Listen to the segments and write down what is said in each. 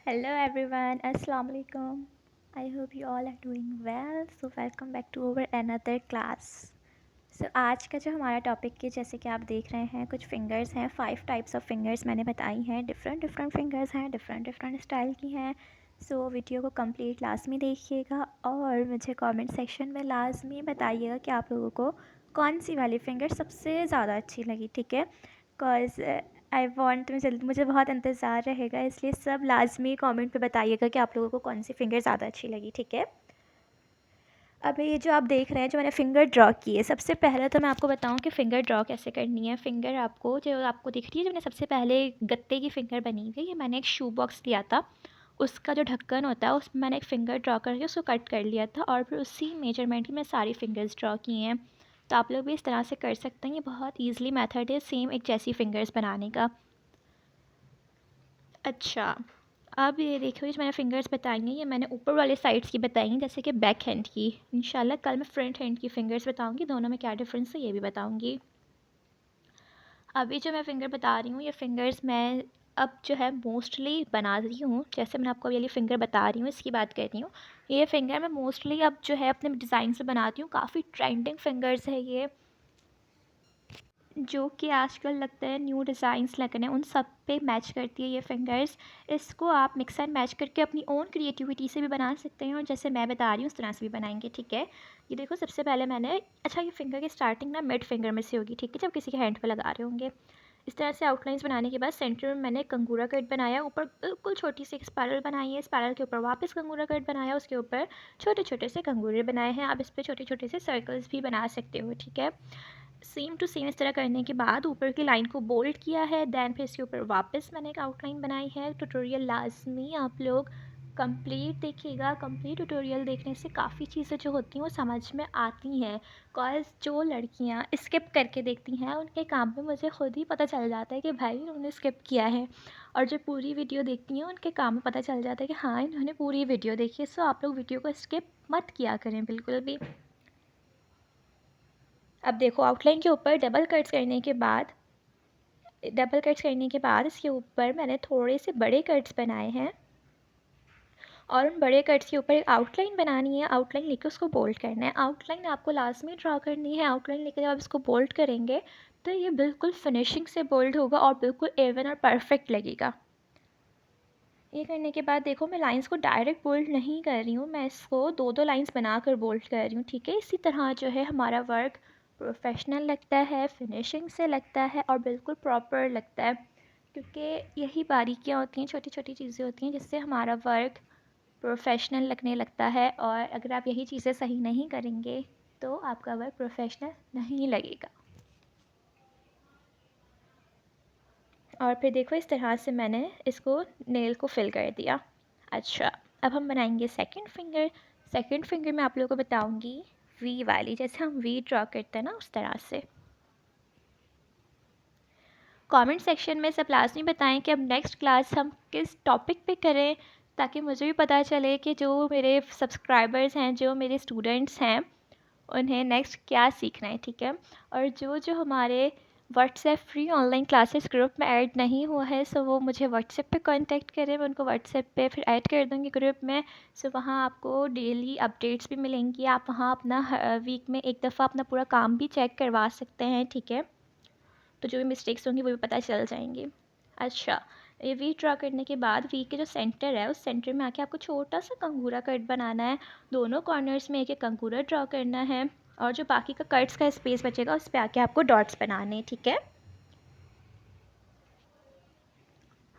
Hello everyone, Assalamu alaikum. I hope you all are doing well. So welcome back to our another class. So आज का जो हमारा topic है जैसे कि आप देख रहे हैं कुछ फिंगर्स हैं 5 टाइप्स ऑफ फिंगर्स मैंने बताई हैं डिफरेंट डिफरेंट फिंगर्स हैं डिफरेंट स्टाइल की हैं। सो वीडियो को कंप्लीट लाजमी देखिएगा और मुझे कमेंट सेक्शन में लाजमी बताइएगा कि आप लोगों को कौन सी वाली फिंगर सबसे ज़्यादा अच्छी लगी, ठीक है। बिकॉज़ आई वांट मुझे बहुत इंतज़ार रहेगा, इसलिए सब लाजमी कमेंट पे बताइएगा कि आप लोगों को कौन सी फ़िंगर ज़्यादा अच्छी लगी, ठीक है। अब ये जो आप देख रहे हैं जो मैंने फ़िंगर ड्रॉ की है, सबसे पहले तो मैं आपको बताऊं कि फ़िंगर ड्रॉ कैसे करनी है। फ़िंगर आपको जो आपको दिख रही है, जो मैंने सबसे पहले गत्ते की फ़िंगर बनी हुई है, ये मैंने एक शू बॉक्स लिया था, उसका जो ढक्कन होता है उसमें मैंने एक फ़िंगर ड्रॉ करके उसको कट कर लिया था और फिर उसी मेजरमेंट की मैं सारी फ़िंगर्स ड्रॉ की हैं। तो आप लोग भी इस तरह से कर सकते हैं, ये बहुत ईज़िली मेथड है सेम एक जैसी फ़िंगर्स बनाने का। अच्छा, अब ये देखो, ये जो मैंने फ़िंगर्स बताई हैं ये मैंने ऊपर वाले साइड्स की बताई हैं, जैसे कि बैक हैंड की। इंशाल्लाह कल मैं फ्रंट हैंड की फ़िंगर्स बताऊंगी, दोनों में क्या डिफरेंस है ये भी बताऊंगी। अभी जो मैं फ़िंगर बता रही हूँ ये फ़िंगर्स मैं अब जो है मोस्टली बना रही हूँ, जैसे मैंने आपको ये फ़िंगर बता रही हूँ इसकी बात कर रही हूँ। ये फ़िंगर मैं मोस्टली अब जो है अपने डिज़ाइन से बनाती हूँ, काफ़ी ट्रेंडिंग फ़िंगर्स है ये, जो कि आजकल लगता है न्यू डिज़ाइंस लगने उन सब पे मैच करती है ये फ़िंगर्स। इसको आप मिक्स एंड मैच करके अपनी ओन क्रिएटिविटी से भी बना सकते हैं और जैसे मैं बता रही हूँ उस तरह से भी बनाएंगे, ठीक है। ये देखो, सबसे पहले मैंने ये फ़िंगर की स्टार्टिंग ना मिड फिंगर में से होगी, ठीक है, जब किसी के हैंड पे लगा रहे होंगे। इस तरह से आउटलाइंस बनाने के बाद सेंटर में मैंने कंगूरा कट बनाया, ऊपर बिल्कुल छोटी सी एक स्पाइरल बनाई है, स्पाइरल के ऊपर वापस कंगूरा कट बनाया, उसके ऊपर छोटे छोटे से कंगूरे बनाए हैं। आप इस पर छोटे छोटे से सर्कल्स भी बना सकते हो, ठीक है। सेम टू सेम इस तरह करने के बाद ऊपर की लाइन को बोल्ड किया है, देन फिर इसके ऊपर वापस मैंने एक आउटलाइन बनाई है। ट्यूटोरियल लाजमी आप लोग कंप्लीट देखिएगा, कंप्लीट ट्यूटोरियल देखने से काफ़ी चीज़ें जो होती हैं वो समझ में आती हैं। बिकॉज़ जो लड़कियां स्किप करके देखती हैं उनके काम में मुझे खुद ही पता चल जाता है कि भाई उन्होंने स्किप किया है, और जो पूरी वीडियो देखती हैं उनके काम में पता चल जाता है कि हाँ इन्होंने पूरी वीडियो देखी है। सो आप लोग वीडियो को स्किप मत किया करें बिल्कुल भी। अब देखो, आउटलाइन के ऊपर डबल कट्स करने के बाद इसके ऊपर मैंने थोड़े से बड़े कट्स बनाए हैं और उन बड़े कट्स के ऊपर एक आउटलाइन बनानी है। आउटलाइन लेकर उसको बोल्ड करना है। आउटलाइन आपको लाजमी ड्रा करनी है। आउटलाइन लेकर जब आप इसको बोल्ड करेंगे तो ये बिल्कुल फिनिशिंग से बोल्ड होगा और बिल्कुल एवन और परफेक्ट लगेगा। ये करने के बाद देखो, मैं लाइंस को डायरेक्ट बोल्ड नहीं कर रही हूँ, मैं इसको दो दो लाइंस बनाकर बोल्ड कर रही हूँ, ठीक है। इसी तरह जो है हमारा वर्क प्रोफेशनल लगता है, फिनिशिंग से लगता है और बिल्कुल प्रॉपर लगता है, क्योंकि यही बारीकियाँ होती हैं, छोटी छोटी चीज़ें होती हैं जिससे हमारा वर्क प्रोफेशनल लगने लगता है। और अगर आप यही चीज़ें सही नहीं करेंगे तो आपका वर्क प्रोफेशनल नहीं लगेगा। और फिर देखो, इस तरह से मैंने इसको नेल को फिल कर दिया। अच्छा, अब हम बनाएंगे सेकंड फिंगर। सेकंड फिंगर में आप लोगों को बताऊंगी वी वाली, जैसे हम वी ड्रॉ करते हैं ना उस तरह से। कमेंट सेक्शन में सब लाजमी बताएं कि अब नेक्स्ट क्लास हम किस टॉपिक पे करें, ताकि मुझे भी पता चले कि जो मेरे सब्सक्राइबर्स हैं, जो मेरे स्टूडेंट्स हैं, उन्हें नेक्स्ट क्या सीखना है, ठीक है। और जो जो हमारे WhatsApp free online classes group में ऐड नहीं हुआ है सो वो मुझे व्हाट्सएप पे कांटेक्ट करें, मैं उनको व्हाट्सएप पे फिर ऐड कर दूँगी ग्रुप में। सो वहाँ आपको डेली अपडेट्स भी मिलेंगी, आप वहाँ अपना वीक में एक दफ़ा अपना पूरा काम भी चेक करवा सकते हैं, ठीक है। तो जो भी मिस्टेक्स होंगी वो भी पता चल जाएंगी। अच्छा, ये वी ड्रा करने के बाद वी के जो सेंटर है उस सेंटर में आके आपको छोटा सा कंगूरा कट बनाना है। दोनों कॉर्नर्स में एक एक कंगूरा ड्रा करना है और जो बाकी का कट्स का स्पेस बचेगा उस पर आके आपको डॉट्स बनाने हैं, ठीक है।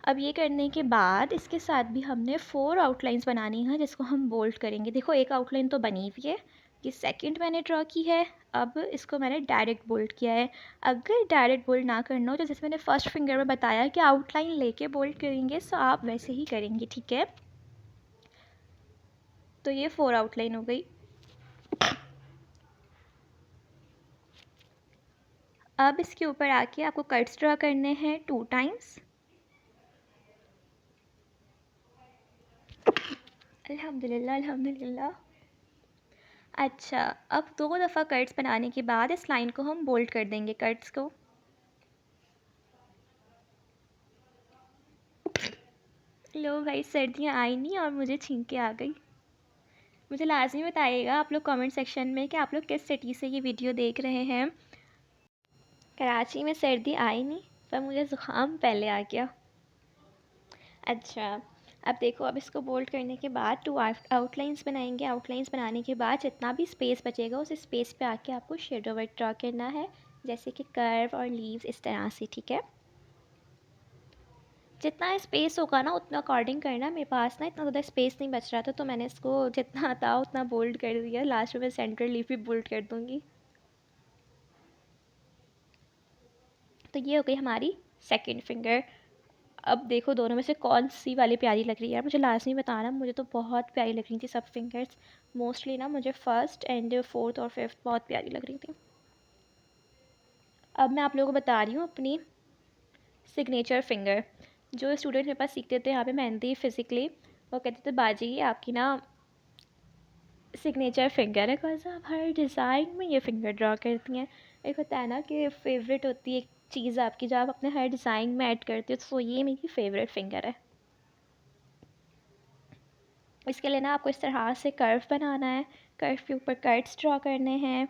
अब ये करने के बाद इसके साथ भी हमने 4 आउटलाइंस बनानी है जिसको हम बोल्ड करेंगे। देखो, एक आउटलाइन तो बनी हुई है, ये सेकंड मैंने ड्रॉ की है। अब इसको मैंने डायरेक्ट बोल्ड किया है। अगर डायरेक्ट बोल्ड ना करना हो तो जैसे मैंने फर्स्ट फिंगर में बताया कि आउटलाइन लेके बोल्ड करेंगे, सो आप वैसे ही करेंगे, ठीक है। तो ये 4 आउटलाइन हो गई। अब इसके ऊपर आके आपको कट्स ड्रॉ करने हैं 2 टाइम्स। अल्हम्दुलिल्लाह अल्हम्दुलिल्लाह। अच्छा, अब 2 दफ़ा कट्स बनाने के बाद इस लाइन को हम बोल्ड कर देंगे, कट्स को। लो भाई, सर्दियाँ आई नहीं और मुझे छींके आ गई। मुझे लाजमी बताइएगा आप लोग कमेंट सेक्शन में कि आप लोग किस सिटी से ये वीडियो देख रहे हैं। कराची में सर्दी आई नहीं, पर मुझे ज़ुकाम पहले आ गया। अच्छा, अब देखो, अब इसको बोल्ड करने के बाद 2 आउटलाइंस बनाएंगे। आउटलाइंस बनाने के बाद जितना भी स्पेस बचेगा उस स्पेस पे आके आपको शेडो वर्क ड्रॉ करना है, जैसे कि कर्व और लीव्स, इस तरह से, ठीक है। जितना स्पेस होगा ना उतना अकॉर्डिंग करना। मेरे पास ना इतना ज़्यादा स्पेस नहीं बच रहा था, तो मैंने इसको जितना था उतना बोल्ड कर दिया। लास्ट में मैं सेंटर लीफ भी बोल्ड कर दूँगी। तो ये हो गई हमारी सेकंड फिंगर। अब देखो दोनों में से कौन सी वाली प्यारी लग रही है यार, मुझे लाजमी बताना। मुझे तो बहुत प्यारी लग रही थी सब फिंगर्स। मोस्टली ना मुझे फर्स्ट एंड फोर्थ और फिफ्थ बहुत प्यारी लग रही थी। अब मैं आप लोगों को बता रही हूँ अपनी सिग्नेचर फिंगर। जो स्टूडेंट मेरे पास सीखते थे यहाँ पे मेहंदी फिज़िकली, वो कहते थे बाजी आपकी ना सिग्नेचर फिंगर है, बिकॉज आप हर डिज़ाइन में ये फ़िंगर ड्रॉ करती हैं। एक होता है ना कि फ़ेवरेट होती है एक चीज़ आपकी जो आप अपने हर डिज़ाइन में ऐड करती हो, तो ये मेरी फेवरेट फिंगर है। इसके लिए ना आपको इस तरह से कर्व बनाना है। कर्व के ऊपर कट्स ड्रॉ करने हैं।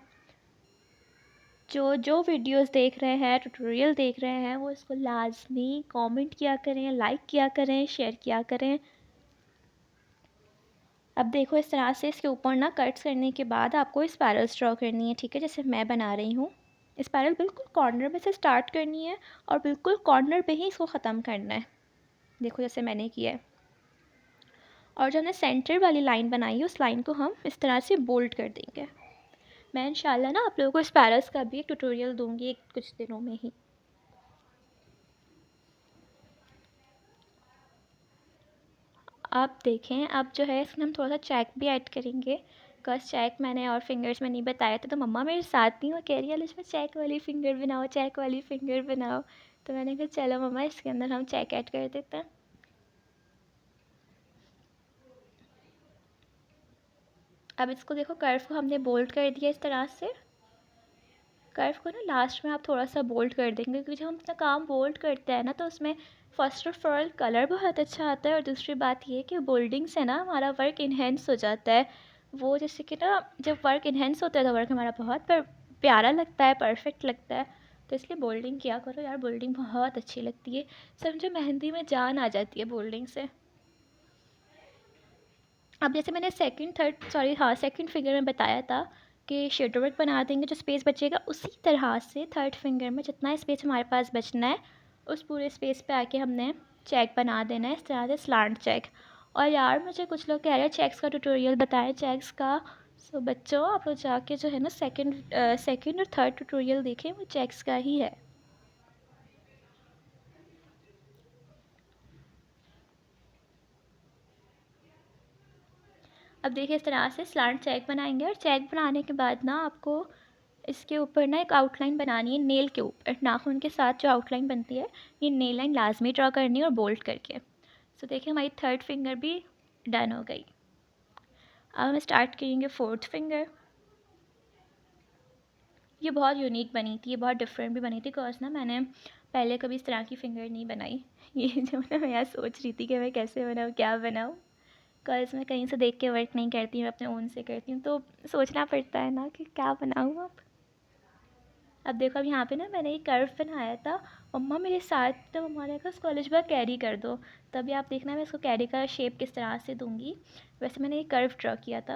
जो जो वीडियोस देख रहे हैं, ट्यूटोरियल देख रहे हैं, वो इसको लाजमी कमेंट किया करें, लाइक किया करें, शेयर किया करें। अब देखो इस तरह से इसके ऊपर ना कट्स करने के बाद आपको स्पायरल्स ड्रॉ करनी है, ठीक है, जैसे मैं बना रही हूँ। स्पायरल बिल्कुल कॉर्नर में से स्टार्ट करनी है और बिल्कुल कॉर्नर पे ही इसको ख़त्म करना है, देखो जैसे मैंने किया है। और जो हमने सेंटर वाली लाइन बनाई है उस लाइन को हम इस तरह से बोल्ड कर देंगे। मैं इंशाल्लाह ना आप लोगों को स्पायरल्स का भी एक ट्यूटोरियल दूंगी कुछ दिनों में ही। आप देखें, अब जो है इसमें हम थोड़ा सा चेक भी ऐड करेंगे, बिकॉज चेक मैंने और फिंगर्स में नहीं बताया था। तो मम्मा मेरे साथ नहीं, वो कह रही है इसमें चेक वाली फ़िंगर बनाओ, चेक वाली फ़िंगर बनाओ। तो मैंने कहा चलो मम्मा इसके अंदर हम चेक ऐड कर देते हैं। अब इसको देखो, कर्व को हमने बोल्ड कर दिया इस तरह से। कर्व को ना लास्ट में आप थोड़ा सा बोल्ड कर देंगे, क्योंकि जब हम अपना काम बोल्ड करते हैं ना तो उसमें फ़र्स्ट ऑफ ऑल कलर बहुत अच्छा आता है, और दूसरी बात ये कि बोल्डिंग से ना हमारा वर्क इन्हेंस हो जाता है। वो जैसे कि ना जब वर्क इन्हेंस होता है तो वर्क हमारा बहुत प्यारा लगता है, परफेक्ट लगता है। तो इसलिए बोल्डिंग किया करो यार, बोल्डिंग बहुत अच्छी लगती है। समझो मेहंदी में जान आ जाती है बोल्डिंग से। अब जैसे मैंने सेकंड फिंगर में बताया था कि शेडो वर्क बना देंगे, जो स्पेस बचेगा उसी तरह से थर्ड फिंगर में जितना स्पेस हमारे पास बचना है उस पूरे स्पेस पे आके हमने चेक बना देना है, इस तरह से स्लांट चेक। और यार मुझे कुछ लोग कह रहे हैं चेक्स का ट्यूटोरियल बताएं, चेक्स का। सो बच्चों आप लोग जाके जो है ना सेकंड और थर्ड ट्यूटोरियल देखें, वो चेक्स का ही है। अब देखिए इस तरह से स्लांट चेक बनाएंगे, और चेक बनाने के बाद ना आपको इसके ऊपर ना एक आउटलाइन बनानी है, नेल के ऊपर नाखून के साथ जो आउटलाइन बनती है, ये नेल लाइन लाजमी ड्रॉ करनी है और बोल्ड करके। सो देखिए हमारी थर्ड फिंगर भी डन हो गई। अब हम स्टार्ट करेंगे फोर्थ फिंगर। ये बहुत यूनिक बनी थी, ये बहुत डिफरेंट भी बनी थी, बिकॉज ना मैंने पहले कभी इस तरह की फ़िंगर नहीं बनाई। ये जो ना मैं यार सोच रही थी कि मैं कैसे बनाऊँ, क्या बनाऊँ, बिकॉज मैं कहीं से देख के वर्क नहीं करती, मैं अपने ओन से करती हूँ, तो सोचना पड़ता है ना कि क्या बनाऊँ अब देखो, अब यहाँ पे ना मैंने एक कर्व बनाया था, मम्मा मेरे साथ, तो मम्मा ने कहा इसको एलिजिबल कैरी कर दो। तभी आप देखना मैं इसको कैरी का शेप किस तरह से दूँगी। वैसे मैंने एक कर्व ड्रॉ किया था।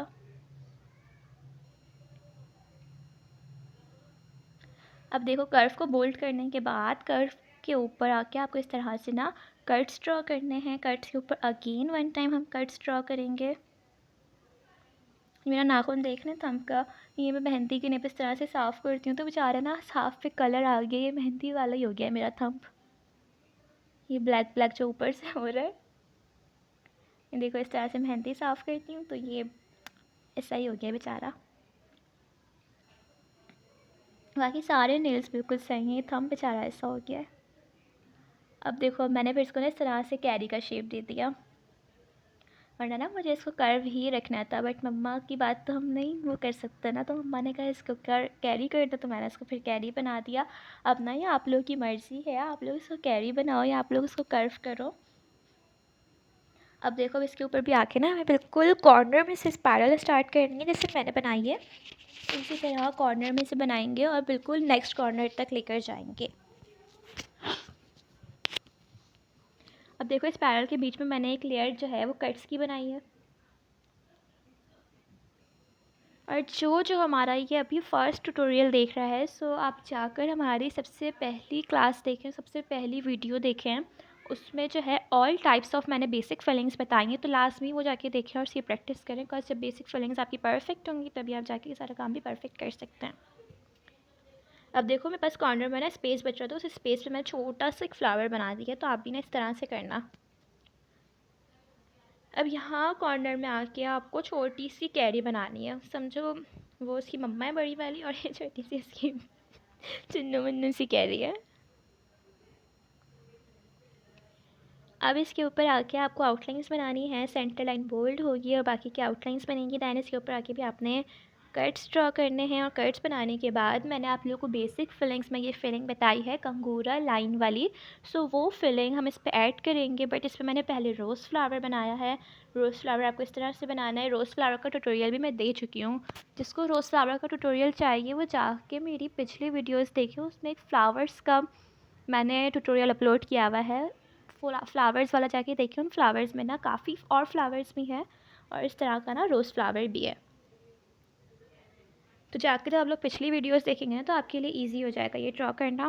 अब देखो कर्व को बोल्ड करने के बाद कर्व के ऊपर आके आपको इस तरह से ना कट्स ड्रॉ करने हैं। कट्स के ऊपर अगेन वन टाइम हम कट्स ड्रॉ करेंगे। मेरा नाखून देख रहे थंब का, ये मैं मेहंदी के नेप इस तरह से साफ़ करती हूँ तो बेचारा ना साफ़ पे कलर आ गया, ये मेहंदी वाला ही हो गया है मेरा थंब। ये ब्लैक ब्लैक जो ऊपर से हो रहा है, ये देखो इस तरह से मेहंदी साफ़ करती हूँ तो ये ऐसा ही हो गया बेचारा। बाकी सारे नेल्स बिल्कुल सही हैं, ये थंब बेचारा ऐसा हो गया है। अब देखो मैंने फिर इसको ना इस तरह से कैरी का शेप दे दिया, वरना ना मुझे इसको कर्व ही रखना था, बट मम्मा की बात तो हम नहीं वो कर सकते ना, तो मम्मा ने कहा इसको कैरी कर दो, तो मैंने इसको फिर कैरी बना दिया। अब ना ये आप लोग की मर्ज़ी है, आप लोग इसको कैरी बनाओ या आप लोग इसको कर्व करो। अब देखो, अब इसके ऊपर भी आके ना हमें बिल्कुल कॉर्नर में से स्पाइरल स्टार्ट करनी है, जैसे मैंने बनाई है इसी तरह कॉर्नर में से बनाएंगे और बिल्कुल नेक्स्ट कॉर्नर तक लेकर जाएंगे। अब देखो, स्पाइरल के बीच में मैंने एक लेयर जो है वो कट्स की बनाई है। और जो हमारा ये अभी फ़र्स्ट ट्यूटोरियल देख रहा है, सो आप जाकर हमारी सबसे पहली क्लास देखें, सबसे पहली वीडियो देखें। उसमें जो है ऑल टाइप्स ऑफ मैंने बेसिक फिलिंग्स बताई हैं, तो लास्ट में वो जाके देखें और इसकी प्रैक्टिस करें। बिकॉज जब बेसिक फिलिंग्स आपकी परफेक्ट होंगी तभी आप जाके ये सारा काम भी परफेक्ट कर सकते हैं। अब देखो, मेरे पास कॉर्नर में ना स्पेस बच रहा था, उस स्पेस पे मैं छोटा सा एक फ्लावर बना दिया, तो आप भी ना इस तरह से करना। अब यहाँ कॉर्नर में आके आपको छोटी सी कैरी बनानी है, समझो वो उसकी मम्मा है बड़ी वाली और ये छोटी सी इसकी चुन्नू मुन्नू सी कैरी है। अब इसके ऊपर आके आपको आउटलाइंस बनानी है, सेंटर लाइन बोल्ड होगी और बाकी की आउटलाइंस बनेंगी। दैन इसके ऊपर आके भी आपने कट्स ड्रॉ करने हैं और कट्स बनाने के बाद मैंने आप लोगों को बेसिक फिलिंग्स में ये फिलिंग बताई है कंगूरा लाइन वाली, सो वो फिलिंग हम इस पर ऐड करेंगे। बट इस पर मैंने पहले रोज़ फ्लावर बनाया है। रोज़ फ्लावर आपको इस तरह से बनाना है। रोज़ फ्लावर का ट्यूटोरियल भी मैं दे चुकी हूँ। जिसको रोज़ फ्लावर का ट्यूटोरियल चाहिए वो जाके मेरी पिछली वीडियोज़ देखें, उसमें एक फ्लावर्स का मैंने ट्यूटोरियल अपलोड किया हुआ है। फ्लावर्स वाला जाके देखिए, उन फ्लावर्स में ना काफ़ी और फ्लावर्स भी हैं और इस तरह का ना रोज़ फ्लावर भी है। तो जाकर जब आप लोग पिछली वीडियोस देखेंगे तो आपके लिए इजी हो जाएगा ये ड्रॉ करना।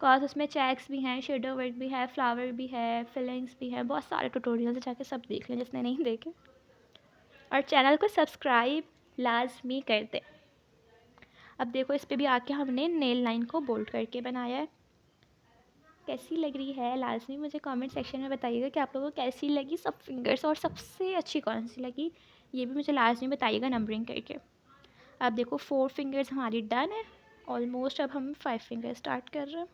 बिकॉज उसमें चेक्स भी हैं, शेडो वर्क भी है, फ्लावर भी है, फिलिंग्स भी है, बहुत सारे ट्यूटोरियल्स जाके सब देख लें जिसने नहीं देखे। और चैनल को सब्सक्राइब लाजमी कर दें। अब देखो, इस पर भी आके हमने नेल लाइन को बोल्ड करके बनाया है। कैसी लग रही है लाजमी मुझे कमेंट सेक्शन में बताइएगा कि आप लोगों को कैसी लगी सब फिंगर्स, और सबसे अच्छी कौन सी लगी ये भी मुझे लाजमी बताइएगा नंबरिंग करके। अब देखो, 4 फिंगर्स हमारी डन है ऑलमोस्ट। अब हम 5 फिंगर स्टार्ट कर रहे हैं।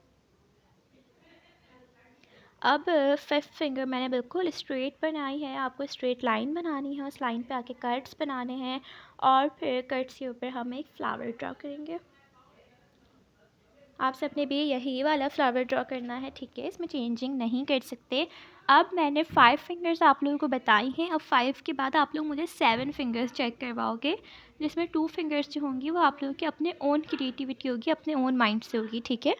अब 5th फिंगर मैंने बिल्कुल स्ट्रेट बनाई है। आपको स्ट्रेट लाइन बनानी है, उस लाइन पे आके कट्स बनाने हैं और फिर कट्स के ऊपर हम एक फ्लावर ड्रॉ करेंगे। आप सबने भी यही वाला फ्लावर ड्रॉ करना है, ठीक है, इसमें चेंजिंग नहीं कर सकते। अब मैंने 5 फिंगर्स आप लोगों को बताई हैं। अब 5 के बाद आप लोग मुझे 7 फिंगर्स चेक करवाओगे, जिसमें 2 फिंगर्स जो होंगी वो आप लोगों की अपने ओन क्रिएटिविटी होगी, अपने ओन माइंड से होगी, ठीक है।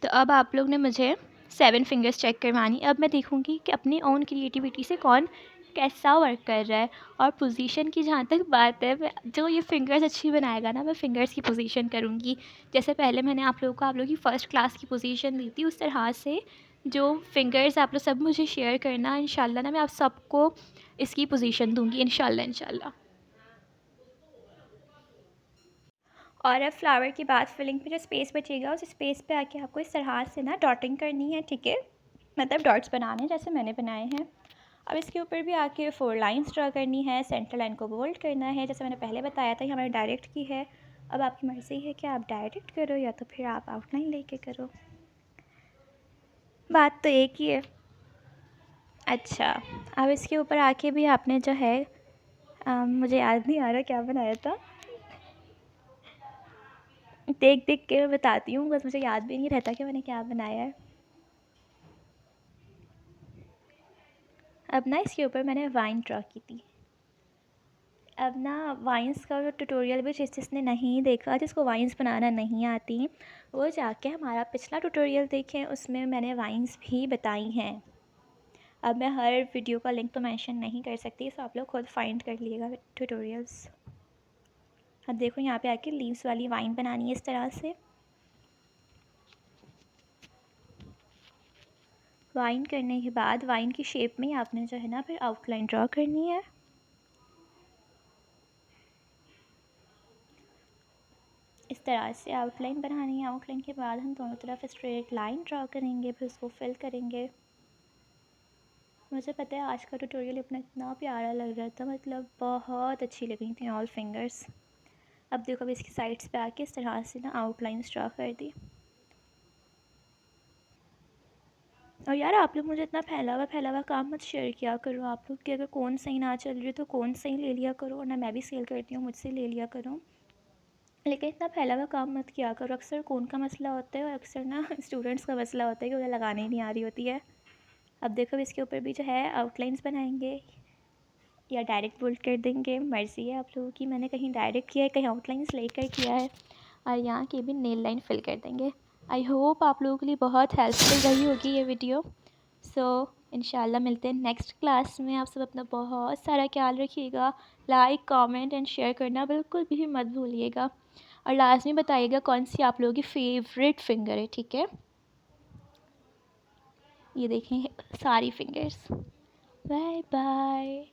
तो अब आप लोग ने मुझे 7 फिंगर्स चेक करवानी। अब मैं देखूँगी कि अपनी ओन क्रिएटिविटी से कौन कैसा वर्क कर रहा है। और पोजीशन की जहाँ तक बात है, जो ये फिंगर्स अच्छी बनाएगा ना, मैं फिंगर्स की पोजीशन करूँगी। जैसे पहले मैंने आप लोगों को आप लोगों की फ़र्स्ट क्लास की पोजीशन दी थी, उस तरह से जो फिंगर्स आप लोग सब मुझे शेयर करना इंशाल्लाह ना, मैं आप सबको इसकी पोजीशन दूँगी इंशाल्लाह इंशाल्लाह। और अब फ्लावर की बाद फिलिंग पे जो स्पेस बचेगा उस स्पेस पे आके आपको इस तरह से ना डॉटिंग करनी है, ठीक है, मतलब डॉट्स बनाने जैसे मैंने बनाए हैं। अब इसके ऊपर भी आके 4 लाइंस ड्रा करनी है, सेंटर लाइन को बोल्ड करना है जैसे मैंने पहले बताया था। ये हमारे डायरेक्ट की है। अब आपकी मर्ज़ी है कि आप डायरेक्ट करो या तो फिर आप आउटलाइन लेके करो, बात तो एक ही है। अच्छा, अब इसके ऊपर आके भी आपने जो है मुझे याद नहीं आ रहा क्या बनाया था, देख देख के मैं बताती हूँ, बस मुझे याद भी नहीं रहता कि मैंने क्या बनाया है। अब ना इसके ऊपर मैंने वाइन ड्रॉ की थी। अब ना वाइन्स का जो ट्यूटोरियल भी जिसने नहीं देखा, जिसको वाइन्स बनाना नहीं आती, वो जाके हमारा पिछला ट्यूटोरियल देखें, उसमें मैंने वाइन्स भी बताई हैं। अब मैं हर वीडियो का लिंक तो मेंशन नहीं कर सकती, सो आप लोग खुद फाइंड कर लीजिएगा ट्यूटोरियल्स। अब देखो, यहाँ पे आके लीव्स वाली वाइन बनानी है इस तरह से। वाइन करने के बाद वाइन की शेप में ही आपने जो है ना फिर आउटलाइन ड्रॉ करनी है। इस तरह से आउटलाइन बनानी है। आउटलाइन के बाद हम दोनों तरफ स्ट्रेट लाइन ड्रॉ करेंगे, फिर उसको फिल करेंगे। मुझे पता है आज का ट्यूटोरियल अपना इतना प्यारा लग रहा था, मतलब बहुत अच्छी लग रही थी ऑल फिंगर्स। अब देखो, अब इसकी साइड्स पे आके इस तरह से ना आउटलाइंस ड्रॉ कर दी। और यार आप लोग मुझे इतना फैला हुआ काम मत शेयर किया करो। आप लोग की अगर कौन सही ना चल रही है तो कौन सही ले लिया करो, वरना मैं भी सेल करती हूँ, मुझसे ले लिया करो। लेकिन इतना फैला हुआ काम मत किया करो। अक्सर कौन का मसला होता है और अक्सर ना स्टूडेंट्स का मसला होता है कि उन्हें लगाने ही नहीं आ रही होती है। अब देखो इसके ऊपर भी जो है आउटलाइंस बनाएंगे या डायरेक्ट बोल्ड कर देंगे, मर्ज़ी है आप लोगों की। मैंने कहीं डायरेक्ट किया है, कहीं आउटलाइंस लेकर किया है। और यहाँ की भी नेल लाइन फिल कर देंगे। आई होप आप लोगों के लिए बहुत हेल्पफुल रही होगी ये वीडियो। सो इंशाल्लाह मिलते हैं नेक्स्ट क्लास में। आप सब अपना बहुत सारा ख्याल रखिएगा। लाइक, कमेंट एंड शेयर करना बिल्कुल भी मत भूलिएगा। और लाजमी बताइएगा कौन सी आप लोगों की फेवरेट फिंगर है, ठीक है। ये देखें सारी फिंगर्स। Bye bye.